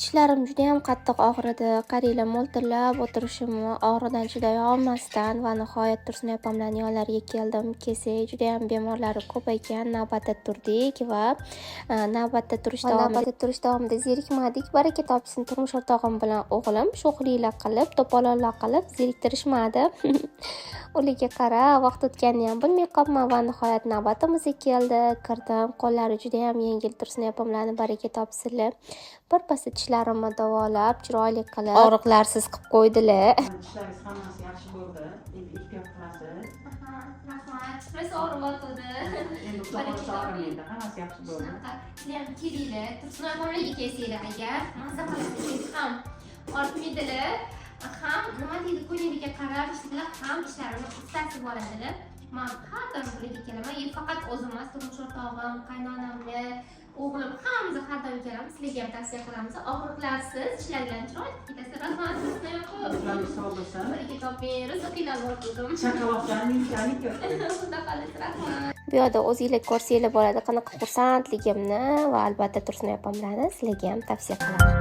Tishlarim juda ham qattiq og'ridi. Qariylar mo'ltillab o'tirishimni og'riqdan chiday olmasdan va nihoyat Tursunoy opamlarning yonlariga keldim. Kelsak, juda ham bemorlari ko'p ekan. Navbatda turdik va navbatda turish davomida zerikmadik. Baraka topsin, turmush o'rtog'im bilan o'g'lim sho'xliklar qilib, to'polonlar qilib zeriktirishmadi. Ularga qara, vaqt o'tganini ham bilmay qolman va nihoyat navbatimizga keldi. Kirdim, qo'llari juda ham yengil. Tursunoy opamlarni baraka topsinlar. Birpasda tishlarimni davolab, chiroyli qilib, og'riqlarsiz qilib qo'ydilar. Tishlaringiz hammasi yaxshi bo'ldi. Endi ehtiyot qilasiz. Rahmat. Stress og'riyotdi. Endi uzoqroq og'rimaydi. Hammasi yaxshi bo'ldi. Sizlar kelinglar. Tursunoy opamlarga kelsanglar agar mazza qilasiz ham ortmaydilar. Ham nima deydi, ko'ngliga qarab ishlar ham ishlarini ustasib boradilar. Men har doim ularga kelaman. Faqat o'zim emas, turmush o'rtog'im, qaynonamni, o'g'lim hammamiz har doim kelamiz. Sizlarga ham tavsiya qilamiz. Og'riqlarsiz ishlardan chiroyli ketasiz. Rahmat. Sizlarga sog' bo'lsin. Baraka toping. Rizqinglar bor dedim. Chaqaloqdan yumshalik ko'p. Xudo xohlasa, rahmat. Bu yerda o'zingizlar ko'rsanglar bo'ladi qanaqa xursandligimni va albatta Tursunoy opamlarni sizlarga ham tavsiya qilaman.